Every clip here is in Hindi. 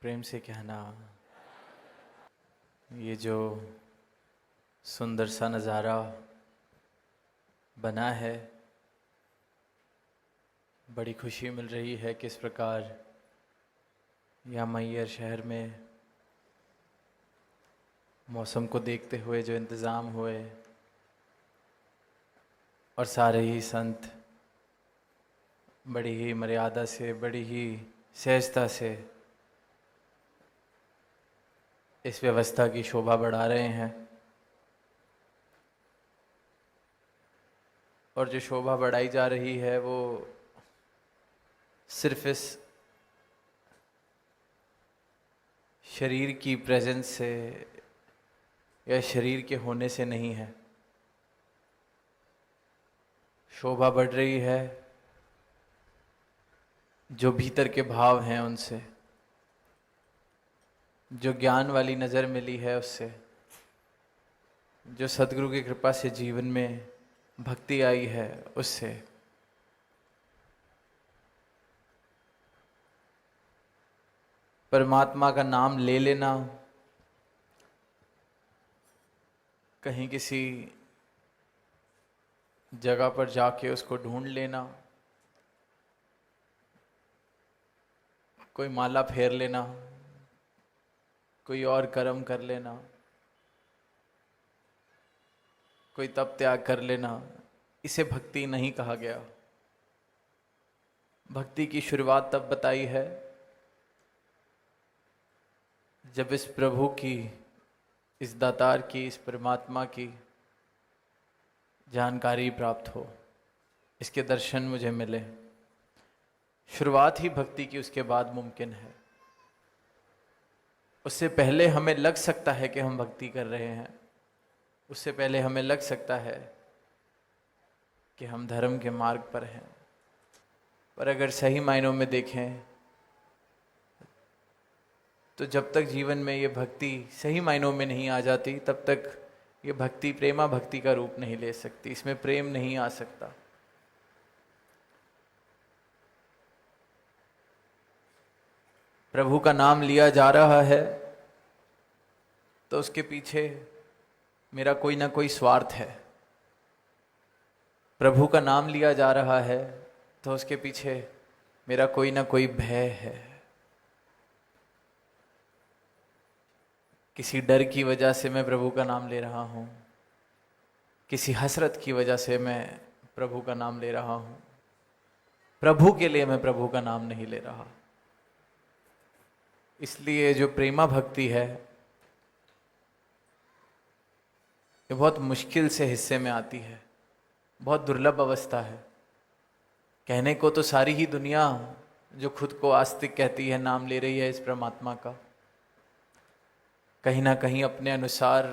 प्रेम से कहना, ये जो सुंदर सा नज़ारा बना है, बड़ी खुशी मिल रही है। किस प्रकार यहाँ मैयर शहर में मौसम को देखते हुए जो इंतज़ाम हुए और सारे ही संत बड़ी ही मर्यादा से, बड़ी ही सहजता से इस व्यवस्था की शोभा बढ़ा रहे हैं। और जो शोभा बढ़ाई जा रही है वो सिर्फ इस शरीर की प्रेजेंस से या शरीर के होने से नहीं है। शोभा बढ़ रही है जो भीतर के भाव हैं उनसे, जो ज्ञान वाली नज़र मिली है उससे, जो सदगुरु की कृपा से जीवन में भक्ति आई है उससे। परमात्मा का नाम ले लेना, कहीं किसी जगह पर जाके उसको ढूंढ लेना, कोई माला फेर लेना, कोई और कर्म कर लेना, कोई तप त्याग कर लेना, इसे भक्ति नहीं कहा गया। भक्ति की शुरुआत तब बताई है जब इस प्रभु की, इस दातार की, इस परमात्मा की जानकारी प्राप्त हो, इसके दर्शन मुझे मिले। शुरुआत ही भक्ति की उसके बाद मुमकिन है। उससे पहले हमें लग सकता है कि हम भक्ति कर रहे हैं, उससे पहले हमें लग सकता है कि हम धर्म के मार्ग पर हैं, पर अगर सही मायनों में देखें तो जब तक जीवन में ये भक्ति सही मायनों में नहीं आ जाती तब तक ये भक्ति प्रेमा भक्ति का रूप नहीं ले सकती, इसमें प्रेम नहीं आ सकता। प्रभु का नाम लिया जा रहा है तो उसके पीछे मेरा कोई ना कोई स्वार्थ है। प्रभु का नाम लिया जा रहा है तो उसके पीछे मेरा कोई ना कोई भय है। किसी डर की वजह से मैं प्रभु का नाम ले रहा हूँ, किसी हसरत की वजह से मैं प्रभु का नाम ले रहा हूँ। प्रभु के लिए मैं प्रभु का नाम नहीं ले रहा। इसलिए जो प्रेमा भक्ति है ये बहुत मुश्किल से हिस्से में आती है, बहुत दुर्लभ अवस्था है। कहने को तो सारी ही दुनिया जो खुद को आस्तिक कहती है नाम ले रही है इस परमात्मा का, कहीं ना कहीं अपने अनुसार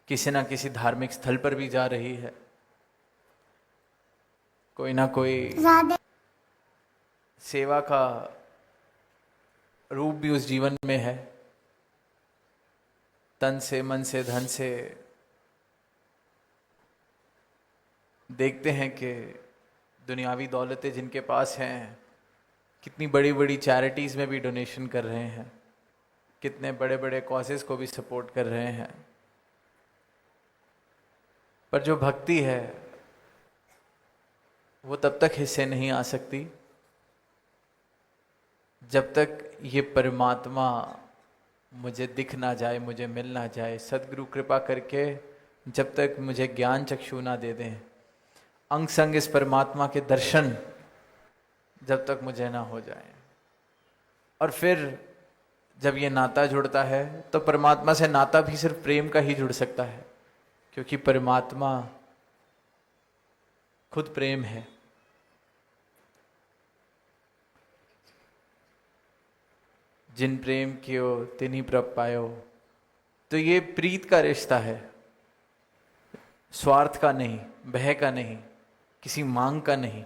किसी ना किसी धार्मिक स्थल पर भी जा रही है, कोई ना कोई सेवा का रूप भी उस जीवन में है। तन से, मन से, धन से देखते हैं कि दुनियावी दौलतें जिनके पास हैं कितनी बड़ी बड़ी चैरिटीज़ में भी डोनेशन कर रहे हैं, कितने बड़े बड़े कॉजेस को भी सपोर्ट कर रहे हैं। पर जो भक्ति है वो तब तक हिस्से नहीं आ सकती जब तक ये परमात्मा मुझे दिख ना जाए, मुझे मिल ना जाए। सदगुरु कृपा करके जब तक मुझे ज्ञान चक्षु ना दे दें, अंग संग इस परमात्मा के दर्शन जब तक मुझे ना हो जाए। और फिर जब ये नाता जुड़ता है तो परमात्मा से नाता भी सिर्फ प्रेम का ही जुड़ सकता है, क्योंकि परमात्मा खुद प्रेम है। जिन प्रेम कियो तिन्हीं प्रभ पायो। तो ये प्रीत का रिश्ता है, स्वार्थ का नहीं, भय का नहीं, किसी मांग का नहीं।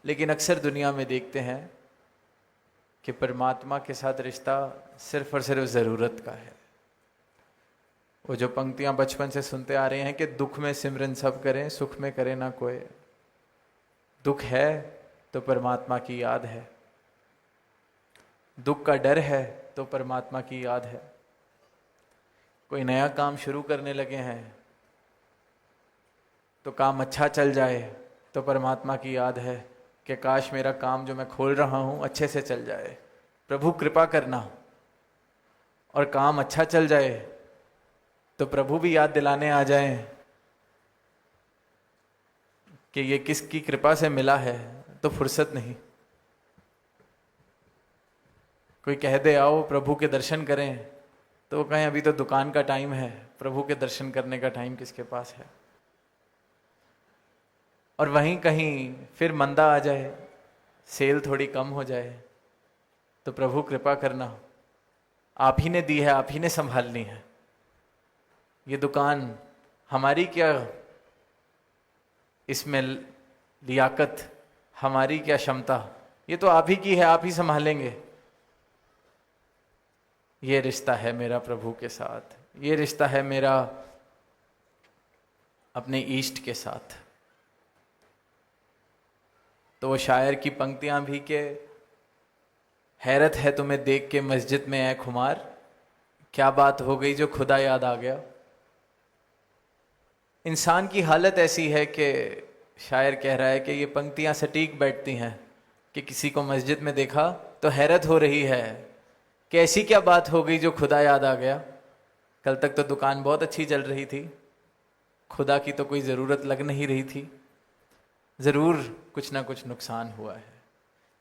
लेकिन अक्सर दुनिया में देखते हैं कि परमात्मा के साथ रिश्ता सिर्फ और सिर्फ ज़रूरत का है। वो जो पंक्तियां बचपन से सुनते आ रहे हैं कि दुख में सिमरन सब करें, सुख में करे ना कोई। दुख है तो परमात्मा की याद है, दुख का डर है तो परमात्मा की याद है। कोई नया काम शुरू करने लगे हैं तो काम अच्छा चल जाए तो परमात्मा की याद है कि काश मेरा काम जो मैं खोल रहा हूँ अच्छे से चल जाए, प्रभु कृपा करना। और काम अच्छा चल जाए तो प्रभु भी याद दिलाने आ जाएं कि ये किसकी कृपा से मिला है, तो फुर्सत नहीं। कोई कह दे आओ प्रभु के दर्शन करें, तो वो कहें अभी तो दुकान का टाइम है, प्रभु के दर्शन करने का टाइम किसके पास है। और वहीं कहीं फिर मंदा आ जाए, सेल थोड़ी कम हो जाए, तो प्रभु कृपा करना, आप ही ने दी है, आप ही ने संभालनी है। ये दुकान हमारी क्या इसमें लियाकत, हमारी क्या क्षमता, ये तो आप ही की है, आप ही संभालेंगे। ये रिश्ता है मेरा प्रभु के साथ, ये रिश्ता है मेरा अपने ईष्ट के साथ। तो वो शायर की पंक्तियां भी के हैरत है तुम्हें देख के मस्जिद में है खुमार, क्या बात हो गई जो खुदा याद आ गया। इंसान की हालत ऐसी है कि शायर कह रहा है कि ये पंक्तियां सटीक बैठती हैं कि किसी को मस्जिद में देखा तो हैरत हो रही है कि ऐसी क्या बात हो गई जो खुदा याद आ गया। कल तक तो दुकान बहुत अच्छी चल रही थी, खुदा की तो कोई ज़रूरत लग नहीं रही थी, ज़रूर कुछ ना कुछ नुकसान हुआ है,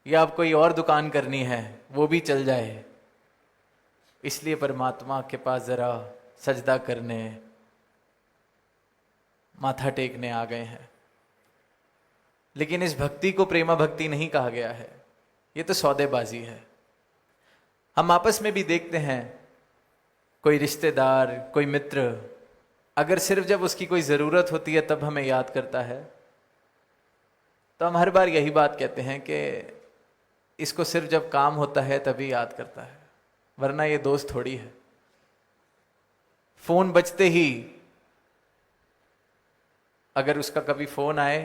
या अब कोई और दुकान करनी है वो भी चल जाए, इसलिए परमात्मा के पास ज़रा सजदा करने, माथा टेकने आ गए हैं। लेकिन इस भक्ति को प्रेमा भक्ति नहीं कहा गया है, ये तो सौदेबाजी है। हम आपस में भी देखते हैं, कोई रिश्तेदार, कोई मित्र अगर सिर्फ जब उसकी कोई ज़रूरत होती है तब हमें याद करता है, तो हम हर बार यही बात कहते हैं कि इसको सिर्फ जब काम होता है तभी याद करता है, वरना ये दोस्त थोड़ी है। फोन बजते ही अगर उसका कभी फोन आए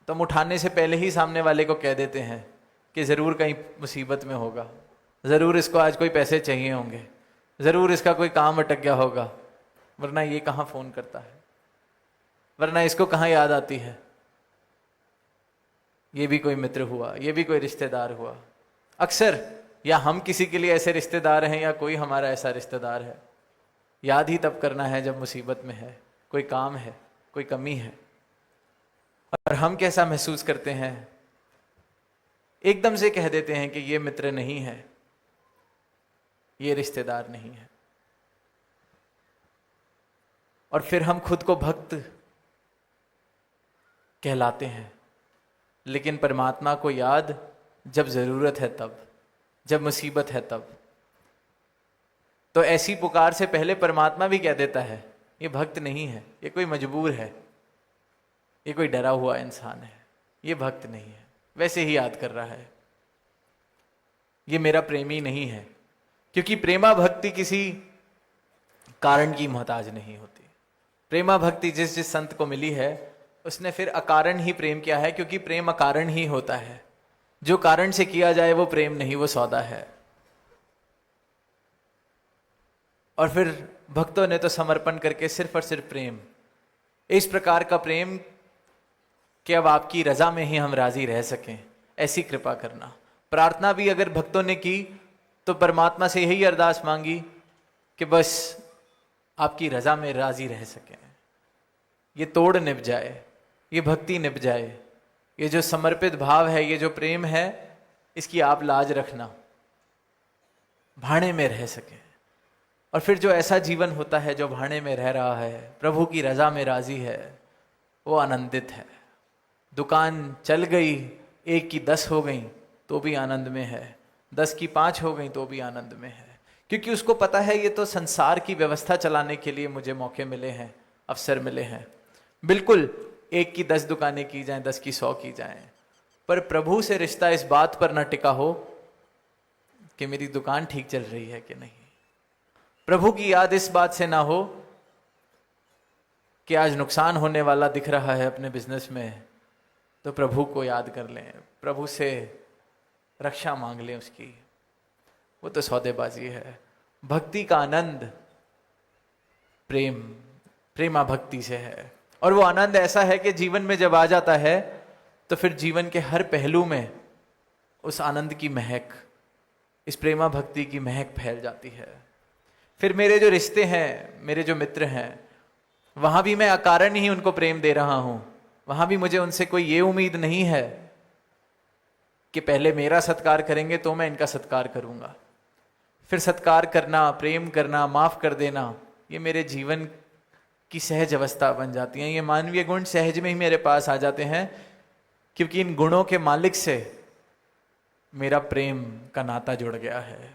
तो हम उठाने से पहले ही सामने वाले को कह देते हैं कि ज़रूर कहीं मुसीबत में होगा, ज़रूर इसको आज कोई पैसे चाहिए होंगे, ज़रूर इसका कोई काम अटक गया होगा, वरना ये कहाँ फ़ोन करता है, वरना इसको कहाँ याद आती है। ये भी कोई मित्र हुआ, ये भी कोई रिश्तेदार हुआ। अक्सर या हम किसी के लिए ऐसे रिश्तेदार हैं या कोई हमारा ऐसा रिश्तेदार है, याद ही तब करना है जब मुसीबत में है, कोई काम है, कोई कमी है। और हम कैसा महसूस करते हैं, एकदम से कह देते हैं कि ये मित्र नहीं है, ये रिश्तेदार नहीं है, और फिर हम खुद को भक्त कहलाते हैं। लेकिन परमात्मा को याद जब जरूरत है तब, जब मुसीबत है तब। तो ऐसी पुकार से पहले परमात्मा भी कह देता है ये भक्त नहीं है, ये कोई मजबूर है, ये कोई डरा हुआ इंसान है, ये भक्त नहीं है, वैसे ही याद कर रहा है, ये मेरा प्रेमी नहीं है। क्योंकि प्रेमा भक्ति किसी कारण की मोहताज नहीं होती। प्रेमा भक्ति जिस जिस संत को मिली है उसने फिर अकारण ही प्रेम किया है, क्योंकि प्रेम अकारण ही होता है। जो कारण से किया जाए वो प्रेम नहीं, वो सौदा है। और फिर भक्तों ने तो समर्पण करके सिर्फ और सिर्फ प्रेम, इस प्रकार का प्रेम कि अब आपकी रजा में ही हम राजी रह सकें, ऐसी कृपा करना। प्रार्थना भी अगर भक्तों ने की तो परमात्मा से यही अरदास मांगी कि बस आपकी रजा में राजी रह सकें, ये तोड़ निभ जाए, ये भक्ति निभ जाए, ये जो समर्पित भाव है, ये जो प्रेम है, इसकी आप लाज रखना, भाड़े में रह सके। और फिर जो ऐसा जीवन होता है जो भाड़े में रह रहा है, प्रभु की रजा में राजी है, वो आनंदित है। दुकान चल गई, 1 की 10 हो गई तो भी आनंद में है, 10 की 5 हो गई तो भी आनंद में है, क्योंकि उसको पता है ये तो संसार की व्यवस्था चलाने के लिए मुझे मौके मिले हैं, अवसर मिले हैं। बिल्कुल 1 की 10 दुकानें की जाएं, 10 की 100 की जाएं, पर प्रभु से रिश्ता इस बात पर न टिका हो कि मेरी दुकान ठीक चल रही है कि नहीं। प्रभु की याद इस बात से ना हो कि आज नुकसान होने वाला दिख रहा है अपने बिजनेस में, तो प्रभु को याद कर लें, प्रभु से रक्षा मांग लें उसकी। वो तो सौदेबाजी है। भक्ति का आनंद प्रेमा भक्ति से है, और वो आनंद ऐसा है कि जीवन में जब आ जाता है तो फिर जीवन के हर पहलू में उस आनंद की महक, इस प्रेमा भक्ति की महक फैल जाती है। फिर मेरे जो रिश्ते हैं, मेरे जो मित्र हैं, वहां भी मैं अकारण ही उनको प्रेम दे रहा हूं। वहां भी मुझे उनसे कोई ये उम्मीद नहीं है कि पहले मेरा सत्कार करेंगे तो मैं इनका सत्कार करूंगा। फिर सत्कार करना, प्रेम करना, माफ कर देना, ये मेरे जीवन की सहज अवस्था बन जाती हैं। ये मानवीय गुण सहज में ही मेरे पास आ जाते हैं, क्योंकि इन गुणों के मालिक से मेरा प्रेम का नाता जुड़ गया है।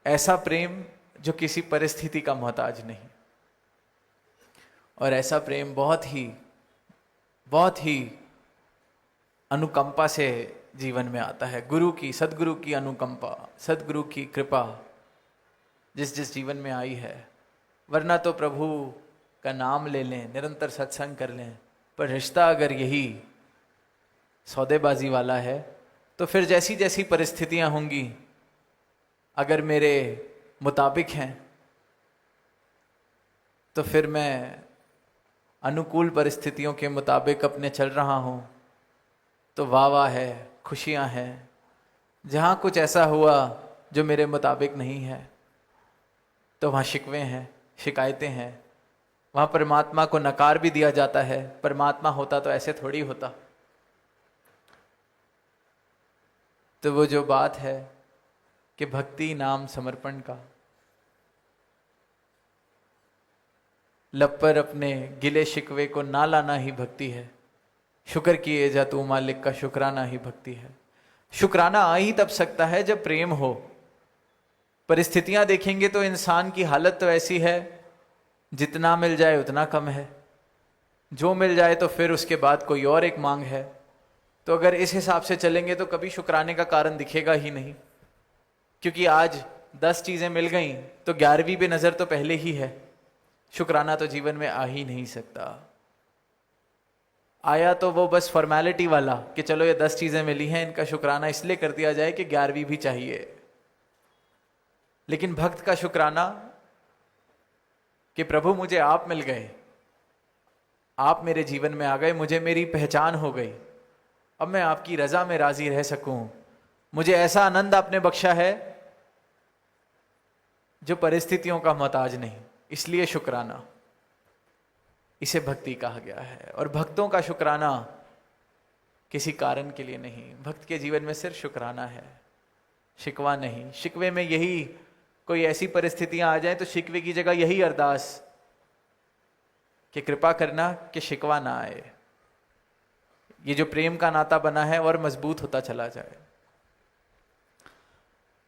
ऐसा प्रेम जो किसी परिस्थिति का मोहताज नहीं, और ऐसा प्रेम बहुत ही अनुकंपा से जीवन में आता है। गुरु की, सदगुरु की अनुकंपा, सदगुरु की कृपा जिस जिस जीवन में आई है। वरना तो प्रभु का नाम ले लें, निरंतर सत्संग कर लें, पर रिश्ता अगर यही सौदेबाजी वाला है तो फिर जैसी जैसी परिस्थितियां होंगी, अगर मेरे मुताबिक हैं तो फिर मैं अनुकूल परिस्थितियों के मुताबिक अपने चल रहा हूँ तो वाह वाह है, खुशियाँ हैं। जहाँ कुछ ऐसा हुआ जो मेरे मुताबिक नहीं है तो वहाँ शिकवे हैं, शिकायतें हैं। वहाँ परमात्मा को नकार भी दिया जाता है। परमात्मा होता तो ऐसे थोड़ी होता। तो वो जो बात है कि भक्ति नाम समर्पण का, लब पर अपने गिले शिकवे को ना लाना ही भक्ति है। शुक्र किए जा तू मालिक का, शुक्राना ही भक्ति है। शुक्राना आ ही तब सकता है जब प्रेम हो। परिस्थितियां देखेंगे तो इंसान की हालत तो ऐसी है, जितना मिल जाए उतना कम है, जो मिल जाए तो फिर उसके बाद कोई और एक मांग है। तो अगर इस हिसाब से चलेंगे तो कभी शुक्राने का कारण दिखेगा ही नहीं, क्योंकि आज 10 चीजें मिल गई तो 11वीं पे नजर तो पहले ही है। शुक्राना तो जीवन में आ ही नहीं सकता। आया तो वो बस फॉर्मेलिटी वाला कि चलो ये 10 चीजें मिली हैं, इनका शुक्राना इसलिए कर दिया जाए कि 11वीं भी चाहिए। लेकिन भक्त का शुक्राना कि प्रभु मुझे आप मिल गए, आप मेरे जीवन में आ गए, मुझे मेरी पहचान हो गई, अब मैं आपकी रजा में राजी रह सकूं। मुझे ऐसा आनंद आपने बख्शा है जो परिस्थितियों का मोहताज नहीं, इसलिए शुक्राना, इसे भक्ति कहा गया है। और भक्तों का शुक्राना किसी कारण के लिए नहीं, भक्त के जीवन में सिर्फ शुक्राना है, शिकवा नहीं। शिकवे में यही कोई ऐसी परिस्थितियां आ जाए तो शिकवे की जगह यही अरदास कि कृपा करना कि शिकवा ना आए। ये जो प्रेम का नाता बना है और मजबूत होता चला जाए।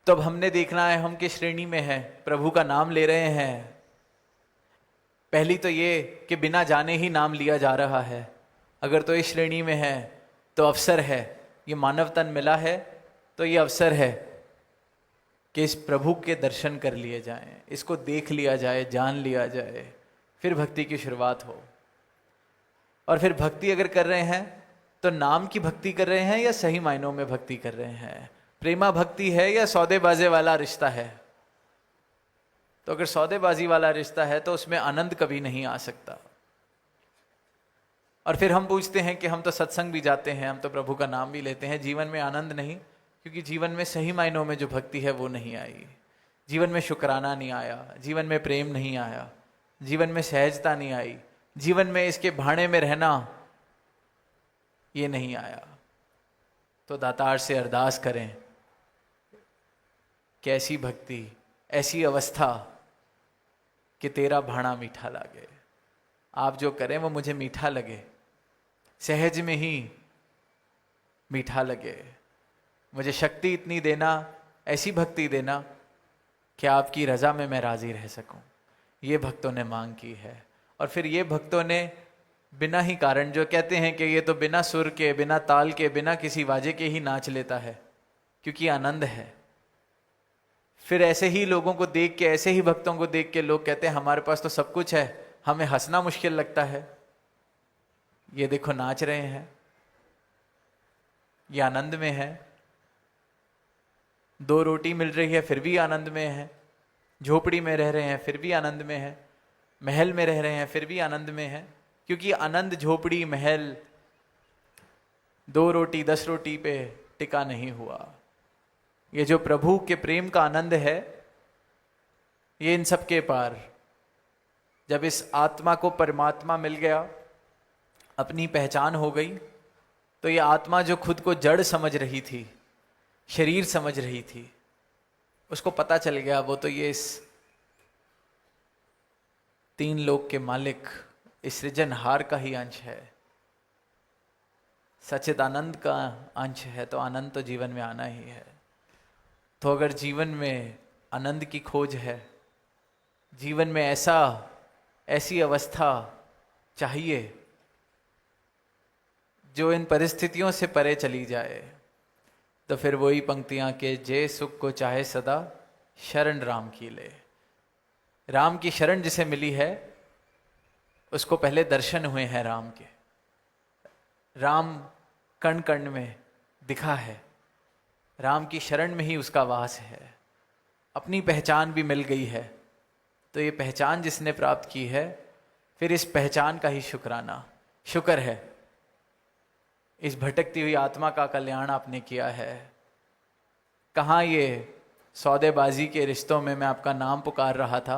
तो अब हमने देखना है हम किस श्रेणी में हैं। प्रभु का नाम ले रहे हैं, पहली तो ये कि बिना जाने ही नाम लिया जा रहा है। अगर तो इस श्रेणी में है तो अवसर है, ये मानव तन मिला है तो ये अवसर है कि इस प्रभु के दर्शन कर लिए जाएं, इसको देख लिया जाए, जान लिया जाए, फिर भक्ति की शुरुआत हो। और फिर भक्ति अगर कर रहे हैं तो नाम की भक्ति कर रहे हैं या सही मायनों में भक्ति कर रहे हैं। प्रेमा भक्ति है या सौदेबाजी वाला रिश्ता है। तो अगर सौदेबाजी वाला रिश्ता है तो उसमें आनंद कभी नहीं आ सकता। और फिर हम पूछते हैं कि हम तो सत्संग भी जाते हैं, हम तो प्रभु का नाम भी लेते हैं, जीवन में आनंद नहीं, क्योंकि जीवन में सही मायनों में जो भक्ति है वो नहीं आई। जीवन में शुक्राना नहीं आया, जीवन में प्रेम नहीं आया, जीवन में सहजता नहीं आई, जीवन में इसके भाड़े में रहना ये नहीं आया। तो दातार से अरदास करें कि ऐसी भक्ति, ऐसी अवस्था कि तेरा भाड़ा मीठा लगे। आप जो करें वो मुझे मीठा लगे, सहज में ही मीठा लगे। मुझे शक्ति इतनी देना, ऐसी भक्ति देना कि आपकी रजा में मैं राजी रह सकूं। ये भक्तों ने मांग की है। और फिर ये भक्तों ने बिना ही कारण, जो कहते हैं कि ये तो बिना सुर के, बिना ताल के, बिना किसी वाजे के ही नाच लेता है क्योंकि आनंद है। फिर ऐसे ही लोगों को देख के, ऐसे ही भक्तों को देख के लोग कहते हैं हमारे पास तो सब कुछ है, हमें हंसना मुश्किल लगता है। ये देखो नाच रहे हैं, ये आनंद में है। 2 रोटी मिल रही है फिर भी आनंद में है, झोपड़ी में रह रहे हैं फिर भी आनंद में है, महल में रह रहे हैं फिर भी आनंद में है, क्योंकि आनंद झोपड़ी महल 2 रोटी 10 रोटी पे टिका नहीं हुआ। ये जो प्रभु के प्रेम का आनंद है, ये इन सब के पार। जब इस आत्मा को परमात्मा मिल गया, अपनी पहचान हो गई, तो ये आत्मा जो खुद को जड़ समझ रही थी, शरीर समझ रही थी, उसको पता चल गया वो तो ये इस 3 लोक के मालिक, इस सृजनहार का ही अंश है, सच्चिदानंद का अंश है, तो आनंद तो जीवन में आना ही है। तो अगर जीवन में आनंद की खोज है, जीवन में ऐसी अवस्था चाहिए जो इन परिस्थितियों से परे चली जाए, तो फिर वही पंक्तियां के जे सुख को चाहे सदा शरण राम की ले। राम की शरण जिसे मिली है उसको पहले दर्शन हुए हैं राम के, राम कण कण में दिखा है, राम की शरण में ही उसका वास है, अपनी पहचान भी मिल गई है। तो ये पहचान जिसने प्राप्त की है, फिर इस पहचान का ही शुक्र है। इस भटकती हुई आत्मा का कल्याण आपने किया है। कहाँ ये सौदेबाजी के रिश्तों में मैं आपका नाम पुकार रहा था,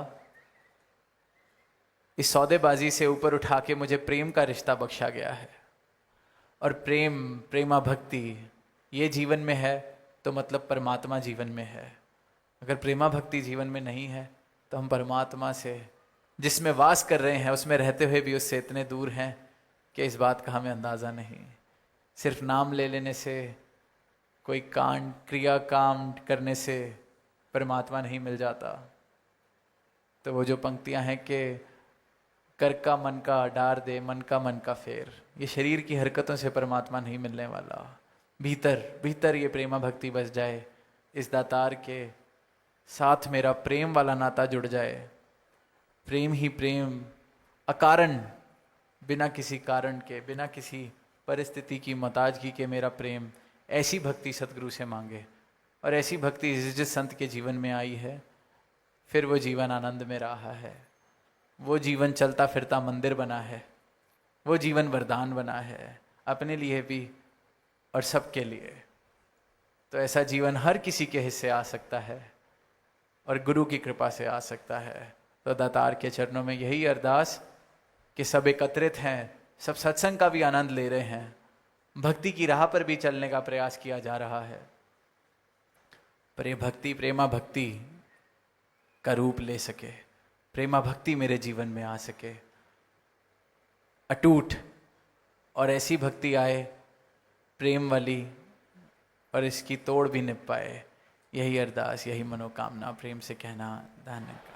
इस सौदेबाजी से ऊपर उठा के मुझे प्रेम का रिश्ता बख्शा गया है। और प्रेमा भक्ति ये जीवन में है तो मतलब परमात्मा जीवन में है। अगर प्रेमा भक्ति जीवन में नहीं है तो हम परमात्मा से, जिसमें वास कर रहे हैं, उसमें रहते हुए भी उससे इतने दूर हैं कि इस बात का हमें अंदाज़ा नहीं। सिर्फ नाम ले लेने से, कोई काम करने से परमात्मा नहीं मिल जाता। तो वो जो पंक्तियां हैं कि कर का मन का डार दे, मन का फेर, ये शरीर की हरकतों से परमात्मा नहीं मिलने वाला। भीतर ये प्रेमा भक्ति बस जाए, इस दातार के साथ मेरा प्रेम वाला नाता जुड़ जाए, प्रेम ही प्रेम, अकारण, बिना किसी कारण के, बिना किसी परिस्थिति की मताजगी के मेरा प्रेम, ऐसी भक्ति सतगुरु से मांगे। और ऐसी भक्ति जिस संत के जीवन में आई है, फिर वो जीवन आनंद में रहा है, वो जीवन चलता फिरता मंदिर बना है, वो जीवन वरदान बना है, अपने लिए भी और सबके लिए। तो ऐसा जीवन हर किसी के हिस्से आ सकता है और गुरु की कृपा से आ सकता है। तो दातार के चरणों में यही अरदास कि सब एकत्रित हैं, सब सत्संग का भी आनंद ले रहे हैं, भक्ति की राह पर भी चलने का प्रयास किया जा रहा है, पर ये भक्ति प्रेमा भक्ति का रूप ले सके, प्रेमा भक्ति मेरे जीवन में आ सके अटूट, और ऐसी भक्ति आए प्रेम वाली, और इसकी तोड़ भी निप पाए। यही अरदास, यही मनोकामना प्रेम से कहना। धन्यवाद।